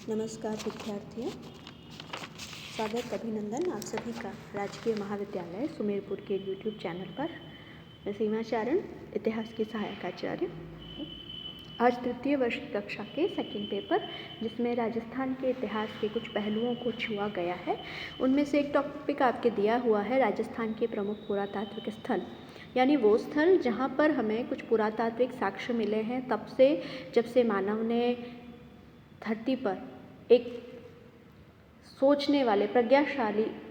नमस्कार विद्यार्थियों, स्वागत अभिनंदन आप सभी का राजकीय महाविद्यालय सुमेरपुर के YouTube चैनल पर। मैं सीमाचरण इतिहास की सहायक आचार्य। आज तृतीय वर्ष की कक्षा के सेकंड पेपर, जिसमें राजस्थान के इतिहास के कुछ पहलुओं को छुआ गया है, उनमें से एक टॉपिक आपके दिया हुआ है राजस्थान के प्रमुख पुरातात्विक स्थल, यानी वो स्थल जहाँ पर हमें कुछ पुरातात्विक साक्ष्य मिले हैं तब से, जब से मानव ने धरती पर एक सोचने वाले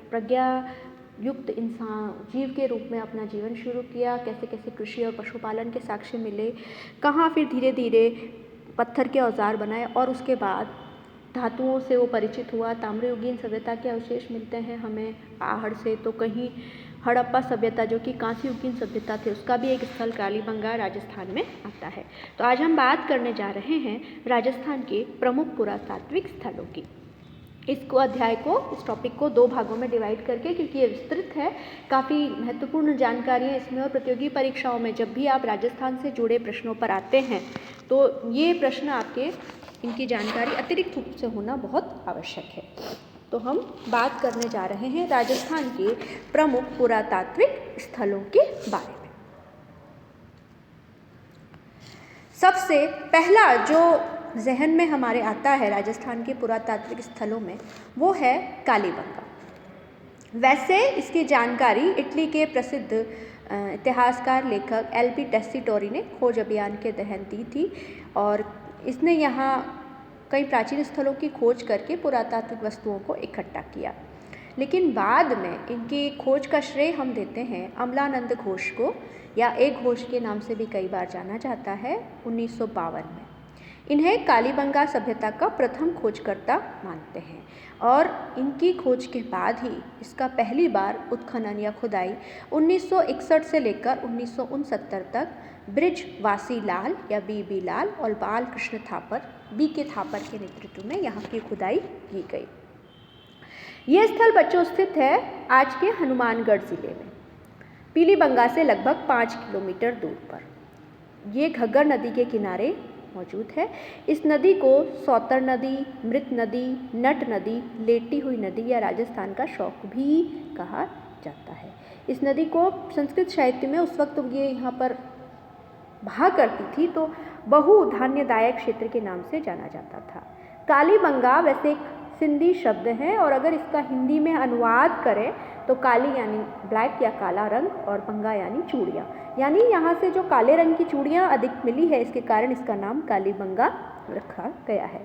प्रज्ञायुक्त इंसान जीव के रूप में अपना जीवन शुरू किया। कैसे कैसे कृषि और पशुपालन के साक्ष्य मिले, कहाँ फिर धीरे धीरे पत्थर के औजार बनाए और उसके बाद धातुओं से वो परिचित हुआ। ताम्रयुगीन सभ्यता के अवशेष मिलते हैं हमें आहड़ से, तो कहीं हड़प्पा सभ्यता जो कि कांस्ययुगीन सभ्यता थे, उसका भी एक स्थल कालीबंगा राजस्थान में आता है। तो आज हम बात करने जा रहे हैं राजस्थान के प्रमुख पुरातात्विक स्थलों की। इस टॉपिक को दो भागों में डिवाइड करके, क्योंकि ये विस्तृत है, काफ़ी महत्वपूर्ण जानकारियाँ इसमें, और प्रतियोगी परीक्षाओं में जब भी आप राजस्थान से जुड़े प्रश्नों पर आते हैं तो ये प्रश्न आपके इनकी जानकारी अतिरिक्त रूप से होना बहुत आवश्यक है। तो हम बात करने जा रहे हैं राजस्थान के प्रमुख पुरातात्विक स्थलों के बारे में। सबसे पहला जो जहन में हमारे आता है राजस्थान के पुरातात्विक स्थलों में, वो है कालीबंगा। वैसे इसकी जानकारी इटली के प्रसिद्ध इतिहासकार लेखक एल.पी. टेस्सीटोरी ने खोज अभियान के तहत दी थी, और इसने यहाँ कई प्राचीन स्थलों की खोज करके पुरातात्विक वस्तुओं को इकट्ठा किया। लेकिन बाद में इनकी खोज का श्रेय हम देते हैं अमलानंद घोष को, या एक घोष के नाम से भी कई बार जाना जाता है, 1952 में। इन्हें कालीबंगा सभ्यता का प्रथम खोजकर्ता मानते हैं, और इनकी खोज के बाद ही इसका पहली बार उत्खनन या खुदाई 1961 से लेकर 1969 तक ब्रिजवासी लाल या बी लाल और बाल कृष्ण थापर के नेतृत्व में यहाँ की खुदाई की गई। ये स्थल बच्चों स्थित है आज के हनुमानगढ़ जिले में, पीलीबंगा से लगभग 5 किलोमीटर दूर पर। ये घग्गर नदी के किनारे मौजूद है। इस नदी को सौतर नदी, मृत नदी, नट नदी, लेटी हुई नदी या राजस्थान का शौक भी कहा जाता है। इस नदी को संस्कृत साहित्य में उस वक्त ये यहाँ पर बहा करती थी तो बहुधान्यदायक क्षेत्र के नाम से जाना जाता था। कालीबंगा वैसे एक सिंधी शब्द है, और अगर इसका हिंदी में अनुवाद करें तो काली यानी ब्लैक या काला रंग, और बंगा यानी चूड़ियाँ, यानी यहाँ से जो काले रंग की चूड़ियाँ अधिक मिली है, इसके कारण इसका नाम कालीबंगा रखा गया है।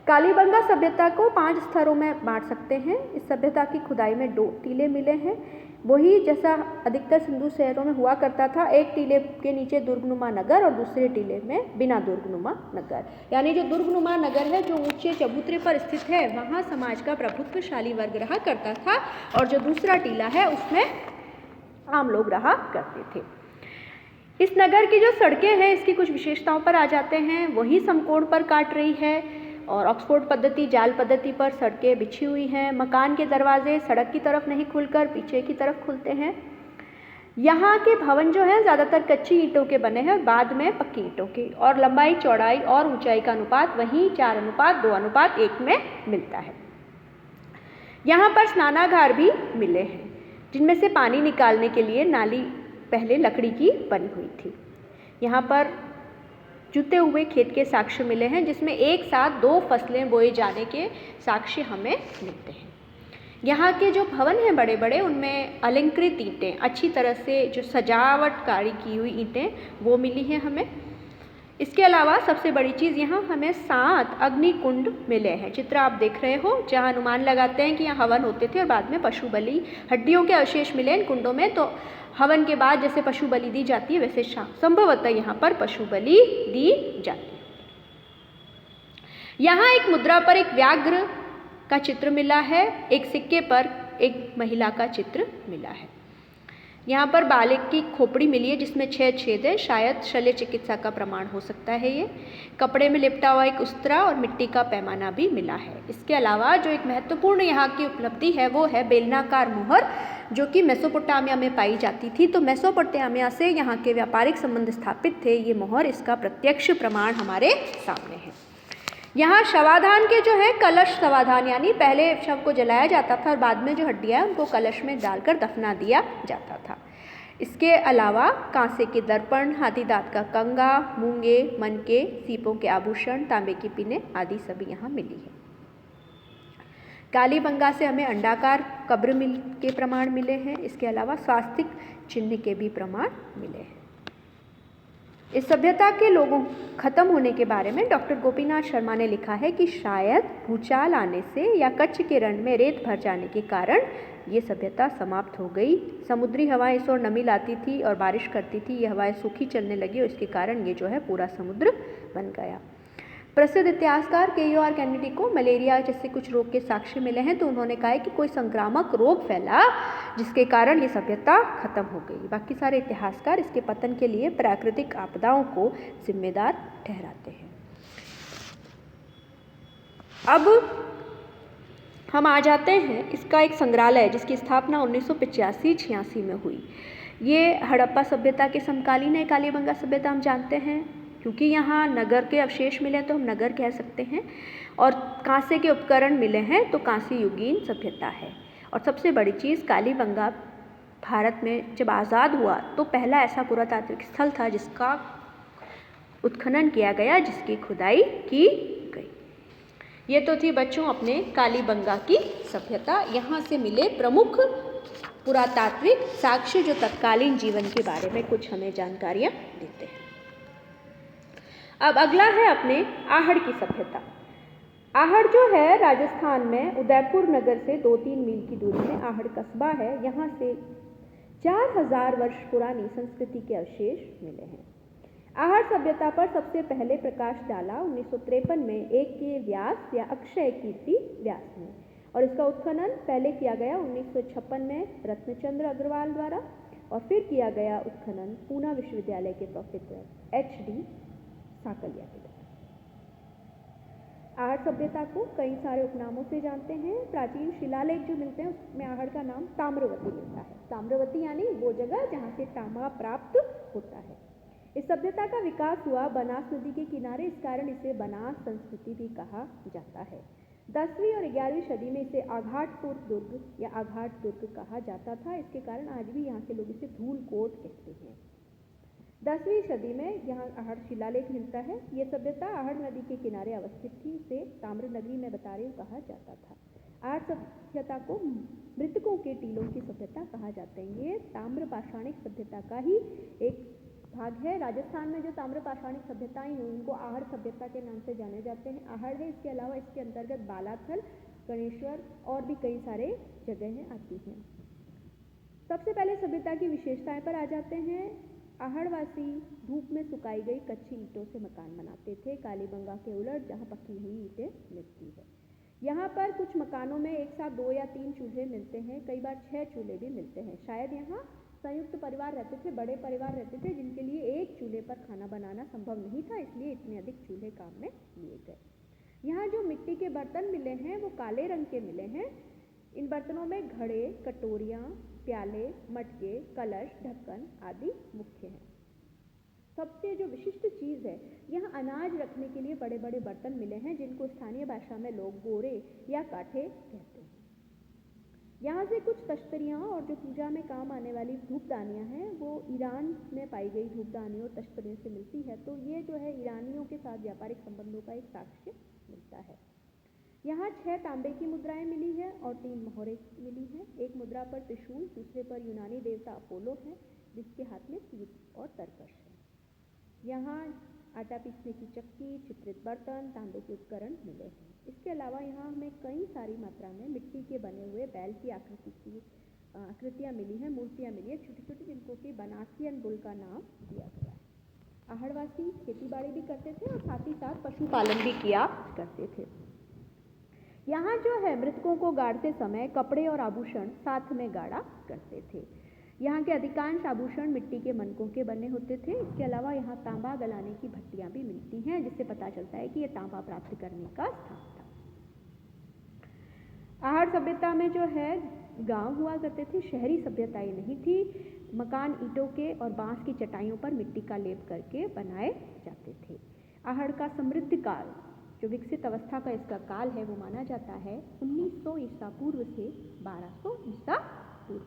कालीबंगा सभ्यता को 5 स्तरों में बांट सकते हैं। इस सभ्यता की खुदाई में 2 टीले मिले हैं, वही जैसा अधिकतर सिंधु शहरों में हुआ करता था। एक टीले के नीचे दुर्गनुमा नगर और दूसरे टीले में बिना दुर्गनुमा नगर, यानी जो दुर्गनुमा नगर है, जो ऊंचे चबूतरे पर स्थित है, वहाँ समाज का प्रभुत्वशाली वर्ग रहा करता था, और जो दूसरा टीला है उसमें आम लोग रहा करते थे। इस नगर की जो सड़कें हैं, इसकी कुछ विशेषताओं पर आ जाते हैं। वही समकोण पर काट रही है, और ऑक्सफोर्ड पद्धति, जाल पद्धति पर सड़कें बिछी हुई हैं। मकान के दरवाजे सड़क की तरफ नहीं खुलकर पीछे की तरफ खुलते हैं। यहाँ के भवन जो हैं ज़्यादातर कच्ची ईंटों के बने हैं, बाद में पक्की ईंटों के, और लंबाई, चौड़ाई और ऊंचाई का अनुपात वहीं 4:2:1 में मिलता है। यहाँ पर स्नानागार भी मिले हैं, जिनमें से पानी निकालने के लिए नाली पहले लकड़ी की बनी हुई थी। यहाँ पर जुते हुए खेत के साक्ष्य मिले हैं, जिसमें एक साथ 2 फसलें बोए जाने के साक्ष्य हमें मिलते हैं। यहाँ के जो भवन हैं बड़े बड़े, उनमें अलंकृत ईंटें, अच्छी तरह से जो सजावटकारी की हुई ईंटें, वो मिली हैं हमें। इसके अलावा सबसे बड़ी चीज़, यहाँ हमें 7 अग्निकुंड मिले हैं। चित्र आप देख रहे हो, जहाँ अनुमान लगाते हैं कि यहाँ हवन होते थे और बाद में पशु बलि, हड्डियों के अवशेष मिले इन कुंडों में। तो हवन के बाद जैसे पशु बलि दी जाती है, वैसे संभवतः यहाँ पर पशु बलि दी जाती है। यहाँ एक मुद्रा पर एक व्याघ्र का चित्र मिला है, एक सिक्के पर एक महिला का चित्र मिला है। यहाँ पर बालक की खोपड़ी मिली है, जिसमें 6 छेद है, शायद शल्य चिकित्सा का प्रमाण हो सकता है। ये कपड़े में लिपटा हुआ एक उस्तरा और मिट्टी का पैमाना भी मिला है। इसके अलावा जो एक महत्वपूर्ण यहाँ की उपलब्धि है, वो है बेलनाकार मोहर, जो कि मेसोपोटामिया में पाई जाती थी। तो मेसोपोटामिया से यहाँ के व्यापारिक संबंध स्थापित थे। ये मोहर इसका प्रत्यक्ष प्रमाण हमारे सामने है। यहाँ शवाधान के जो है कलश शवाधान, यानी पहले शव को जलाया जाता था और बाद में जो हड्डियाँ हैं उनको कलश में डालकर दफना दिया जाता था। इसके अलावा कांसे के दर्पण, हाथी दांत का कंगा, मूंगे, मनके, सीपों के आभूषण, तांबे की पिने आदि सभी यहाँ मिली है। कालीबंगा से हमें अंडाकार कब्र के प्रमाण मिले हैं। इसके अलावा स्वास्तिक चिन्ह के भी प्रमाण मिले हैं। इस सभ्यता के लोगों खत्म होने के बारे में डॉक्टर गोपीनाथ शर्मा ने लिखा है कि शायद भूचाल आने से या कच्छ के रण में रेत भर जाने के कारण ये सभ्यता समाप्त हो गई। समुद्री हवाएं इस ओर नमी लाती थी और बारिश करती थी। ये हवाएं सूखी चलने लगी और इसके कारण ये जो है पूरा समुद्र बन गया। प्रसिद्ध इतिहासकार के.यू.आर. कैनेडी को मलेरिया जैसे कुछ रोग के साक्ष्य मिले हैं, तो उन्होंने कहा है कि कोई संक्रामक रोग फैला जिसके कारण ये सभ्यता खत्म हो गई। बाकी सारे इतिहासकार इसके पतन के लिए प्राकृतिक आपदाओं को जिम्मेदार ठहराते हैं। अब हम आ जाते हैं, इसका एक संग्रहालय जिसकी स्थापना 1985-86 में हुई। ये हड़प्पा सभ्यता के समकालीन है। कालीबंगा सभ्यता हम जानते हैं क्योंकि यहाँ नगर के अवशेष मिले तो हम नगर कह सकते हैं, और कांसे के उपकरण मिले हैं तो कांस्य युगीन सभ्यता है। और सबसे बड़ी चीज़, कालीबंगा भारत में जब आज़ाद हुआ तो पहला ऐसा पुरातात्विक स्थल था जिसका उत्खनन किया गया, जिसकी खुदाई की गई। ये तो थी बच्चों अपने कालीबंगा की सभ्यता। यहाँ से मिले प्रमुख पुरातात्विक साक्ष्य जो तत्कालीन जीवन के बारे में कुछ हमें जानकारियाँ देते हैं। अब अगला है अपने आहड़ की सभ्यता। आहड़ जो है राजस्थान में उदयपुर नगर से 2-3 मील की दूरी में आहड़ कस्बा है। यहाँ से 4000 वर्ष पुरानी संस्कृति के अवशेष मिले हैं। आहड़ सभ्यता पर सबसे पहले प्रकाश डाला 1953 में एक के व्यास या अक्षय कीर्ति व्यास ने, और इसका उत्खनन पहले किया गया 1956 में रत्नचंद्र अग्रवाल द्वारा, और फिर किया गया उत्खनन पूना विश्वविद्यालय के प्रोफेसर H.D. साकलिया के द्वारा। आहड़ सभ्यता को कई सारे उपनामों से जानते हैं। प्राचीन शिलालेख जो मिलते हैं उसमें आहड़ का नाम ताम्रवती मिलता है। ताम्रवती यानी वो जगह जहाँ से तांबा प्राप्त होता है। इस सभ्यता का विकास हुआ बनास नदी के किनारे, इस कारण इसे बनास संस्कृति भी कहा जाता है। 10वीं और 11वीं सदी में इसे आघाटपुर दुर्ग या आघाट दुर्ग कहा जाता था। इसके कारण आज भी यहाँ के लोग इसे धूलकोट कहते हैं। 10वीं सदी में यहाँ आहड़ शिलालेख मिलता है। ये सभ्यता आहड़ नदी के किनारे अवस्थित थी। इसे ताम्र नगरी में बता रही कहा जाता था। आहड़ सभ्यता को मृतकों के टीलों की सभ्यता कहा जाता है। ये ताम्र पाषाणिक सभ्यता का ही एक भाग है। राजस्थान में जो ताम्र पाषाणिक सभ्यताएं हुई उनको आहड़ सभ्यता के नाम से जाने जाते हैं। आहड़ है, इसके अलावा इसके अंतर्गत बालाथल, गणेश्वर और भी कई सारे जगहें आती हैं। सबसे पहले सभ्यता की विशेषताएं पर आ जाते हैं। आहड़वासी धूप में सुखाई गई कच्ची ईंटों से मकान बनाते थे, कालीबंगा के उलट जहाँ पकी हुई ईंटें मिलती है। यहाँ पर कुछ मकानों में एक साथ 2 या 3 चूल्हे मिलते हैं, कई बार 6 चूल्हे भी मिलते हैं। शायद यहाँ संयुक्त परिवार रहते थे, बड़े परिवार रहते थे जिनके लिए एक चूल्हे पर खाना बनाना संभव नहीं था, इसलिए इतने अधिक चूल्हे काम में लिए गए। यहाँ जो मिट्टी के बर्तन मिले हैं वो काले रंग के मिले हैं। इन बर्तनों में घड़े, कटोरियाँ, प्याले, मटके, कलश, ढक्कन आदि मुख्य हैं। सबसे जो विशिष्ट चीज़ है, यहाँ अनाज रखने के लिए बड़े बड़े बर्तन मिले हैं जिनको स्थानीय भाषा में लोग बोरे या काठे कहते हैं। यहाँ से कुछ तश्तरियाँ और जो पूजा में काम आने वाली धूपदानियाँ हैं वो ईरान में पाई गई धूपदानियों और तश्तरियों से मिलती है। तो ये जो है ईरानियों के साथ व्यापारिक संबंधों का एक साक्ष्य मिलता है। यहाँ 6 तांबे की मुद्राएं मिली है और 3 मोहरें मिली हैं। एक मुद्रा पर त्रिशूल, दूसरे पर यूनानी देवता अपोलो है जिसके हाथ में तीर और तरकश है। यहाँ आटा पीसने की चक्की, चित्रित बर्तन, तांबे के उपकरण मिले हैं। इसके अलावा यहाँ हमें कई सारी मात्रा में मिट्टी के बने हुए बैल की आकृतियाँ मिली हैं, मूर्तियाँ मिली हैं छोटी छोटी, जिनको कि बनासियन बुल का नाम दिया गया है। आहड़वासी खेती बाड़ी भी करते थे और साथ ही साथ पशुपालन भी किया करते थे। यहाँ जो है मृतकों को गाड़ते समय कपड़े और आभूषण साथ में गाड़ा करते थे। यहाँ के अधिकांश आभूषण मिट्टी के मनकों के बने होते थे। इसके अलावा यहाँ तांबा गलाने की भट्टियाँ भी मिलती हैं जिससे पता चलता है कि ये तांबा प्राप्त करने का स्थान था। आहड़ सभ्यता में जो है गांव हुआ करते थे, शहरी सभ्यताएं नहीं थी। मकान ईंटों के और बांस की चटाइयों पर मिट्टी का लेप करके बनाए जाते थे। आहड़ का समृद्ध काल जो विकसित अवस्था का इसका काल है वो माना जाता है 1900 ईसा पूर्व से 1200 ईसा पूर्व।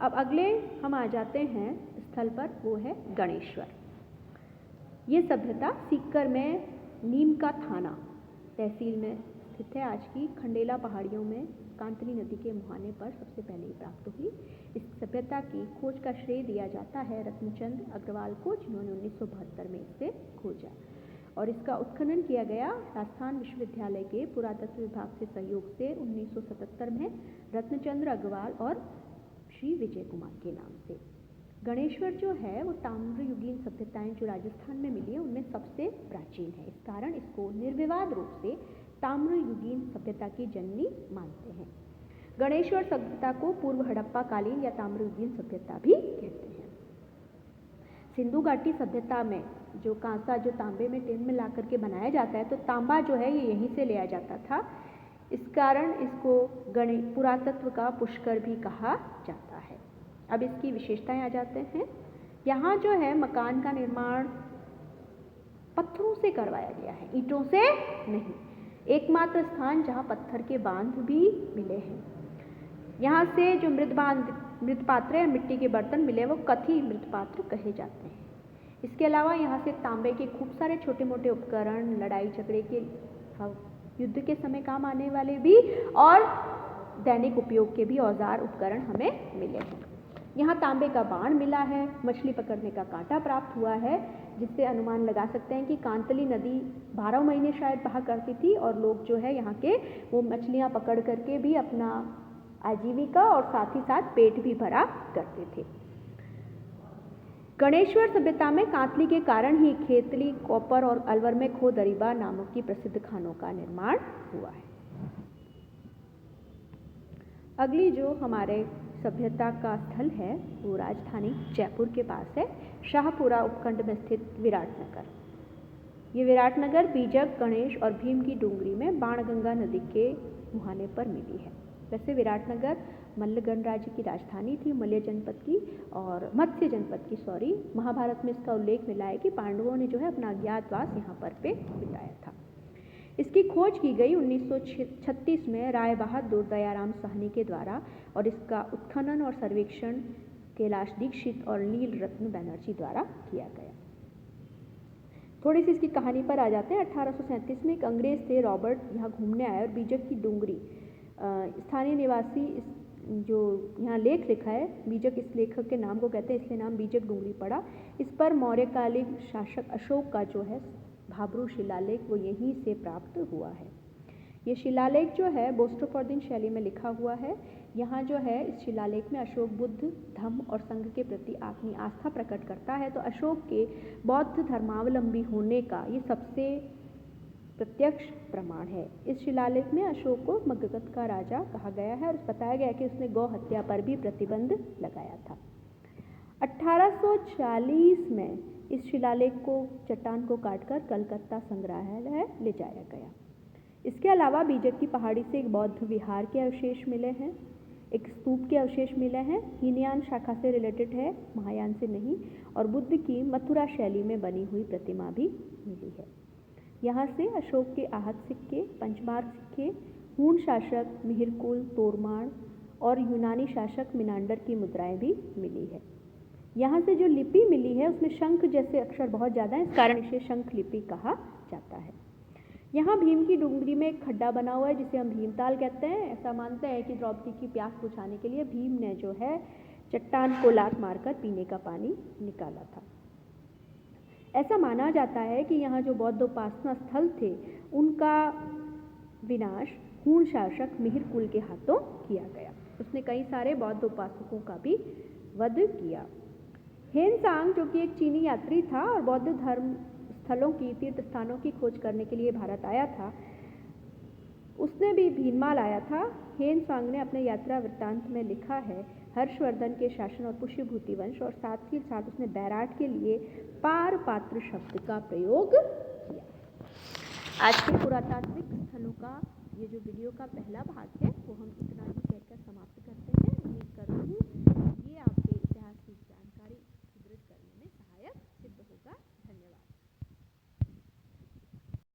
अब अगले हम आ जाते हैं स्थल पर, वो है गणेश्वर। ये सभ्यता सीकर में नीम का थाना तहसील में स्थित है। आज की खंडेला पहाड़ियों में कांतली नदी के मुहाने पर सबसे पहले प्राप्त हुई। इस सभ्यता की खोज का श्रेय दिया जाता है रत्नचंद अग्रवाल को, जिन्होंने 1972 में इसे खोजा और इसका उत्खनन किया गया राजस्थान विश्वविद्यालय के पुरातत्व विभाग से सहयोग से 1977 में रत्नचंद्र अग्रवाल और श्री विजय कुमार के नाम से। गणेश्वर जो है वो ताम्रयुगीन सभ्यताएं जो राजस्थान में मिली है उनमें सबसे प्राचीन है। इस कारण इसको निर्विवाद रूप से ताम्रयुगीन सभ्यता की जननी मानते हैं। गणेश्वर सभ्यता को पूर्व हड़प्पा कालीन या ताम्रयुगीन सभ्यता भी कहते हैं। सिंधु घाटी सभ्यता में जो कांसा जो तांबे में टिन में ला करके बनाया जाता है, तो तांबा जो है ये यहीं से लिया जाता था। इस कारण इसको पुरातत्व का पुष्कर भी कहा जाता है। अब इसकी विशेषताएं आ जाते हैं। यहाँ जो है मकान का निर्माण पत्थरों से करवाया गया है, ईंटों से नहीं। एकमात्र स्थान जहाँ पत्थर के बांध भी मिले हैं। यहाँ से जो मृतपात्र या मिट्टी के बर्तन मिले वो कथी मृतपात्र कहे जाते हैं। इसके अलावा यहाँ से तांबे के खूब सारे छोटे मोटे उपकरण, लड़ाई झगड़े के युद्ध के समय काम आने वाले भी और दैनिक उपयोग के भी औजार उपकरण हमें मिले हैं। यहाँ तांबे का बाण मिला है, मछली पकड़ने का कांटा प्राप्त हुआ है, जिससे अनुमान लगा सकते हैं कि कांतली नदी 12 महीने शायद बहा करती थी और लोग जो है यहाँ के वो मछलियाँ पकड़ करके भी अपना आजीविका और साथ ही साथ पेट भी भरा करते थे। गणेश्वर सभ्यता में कांतली के कारण ही खेतली, कोपर और अलवर में खो दरीबा नामक की प्रसिद्ध खानों का निर्माण हुआ है। अगली जो हमारे सभ्यता का स्थल है वो राजधानी जयपुर के पास है, शाहपुरा उपखंड में स्थित विराटनगर। ये विराटनगर बीजक, गणेश और भीम की डूंगरी में बाणगंगा नदी के मुहाने पर मिली है। वैसे विराटनगर मल्ल गणराज्य की राजधानी थी, मल्ल जनपद की और मत्स्य जनपद की महाभारत में इसका उल्लेख मिला है कि पांडवों ने जो है अपना अज्ञातवास यहाँ पर बिताया था। इसकी खोज की गई 1936 में राय बहादुर दयाराम साहनी के द्वारा और इसका उत्खनन और सर्वेक्षण कैलाश दीक्षित और नील रत्न बैनर्जी द्वारा किया गया। थोड़ी सी इसकी कहानी पर आ जाते हैं। 1837 में एक अंग्रेज थे रॉबर्ट यहाँ घूमने आए और बीजक की डूंगरी स्थानीय निवासी जो यहाँ लेख लिखा है बीजक, इस लेखक के नाम को कहते हैं, इसलिए नाम बीजक डूंगरी पड़ा। इस पर मौर्यकालीन शासक अशोक का जो है भाब्रू शिलालेख वो यहीं से प्राप्त हुआ है। ये शिलालेख जो है बोस्टोफोर्डिन शैली में लिखा हुआ है। यहाँ जो है इस शिलालेख में अशोक बुद्ध, धम्म और संघ के प्रति अपनी आस्था प्रकट करता है। तो अशोक के बौद्ध धर्मावलंबी होने का ये सबसे प्रत्यक्ष प्रमाण है। इस शिलालेख में अशोक को मगध का राजा कहा गया है और बताया गया कि उसने गौ हत्या पर भी प्रतिबंध लगाया था। 1840 में इस शिलालेख को चट्टान को काटकर कलकत्ता संग्रहालय ले जाया गया। इसके अलावा बीजक की पहाड़ी से एक बौद्ध विहार के अवशेष मिले हैं, एक स्तूप के अवशेष मिले हैं। हीनयान शाखा से रिलेटेड है, महायान से नहीं। और बुद्ध की मथुरा शैली में बनी हुई प्रतिमा भी मिली है। यहाँ से अशोक के आहत सिक्के, पंचमार्ग सिक्के, हूण शासक मिहिरकुल तोरमाण और यूनानी शासक मिनांडर की मुद्राएं भी मिली है। यहाँ से जो लिपि मिली है उसमें शंख जैसे अक्षर बहुत ज़्यादा है, इस कारण इसे शंख लिपि कहा जाता है। यहाँ भीम की डूंगरी में एक खड्डा बना हुआ है जिसे हम भीमताल कहते हैं। ऐसा मानते हैं कि द्रौपदी की प्यास बुझाने के लिए भीम ने जो है चट्टान को लात मारकर पीने का पानी निकाला था। ऐसा माना जाता है कि यहाँ जो बौद्ध उपासना स्थल थे उनका विनाश हूण शासक मिहिरकुल के हाथों किया गया। उसने कई सारे बौद्ध उपासकों का भी वध किया। हेनसांग जो कि एक चीनी यात्री था और बौद्ध धर्म स्थलों की, तीर्थ स्थानों की खोज करने के लिए भारत आया था, उसने भी भीनमाल आया था। हेनसांग ने अपने यात्रा वृत्तांत में लिखा है हर्षवर्धन के शासन और पुष्यभूति वंश, और साथ ही साथ उसने बैराट के लिए पार पात्र शब्द का प्रयोग किया। आज के पुरातात्विक स्थलों का ये जो वीडियो का पहला भाग है वो हम इतना ही कहकर समाप्त करते हैं। उम्मीद करूँगी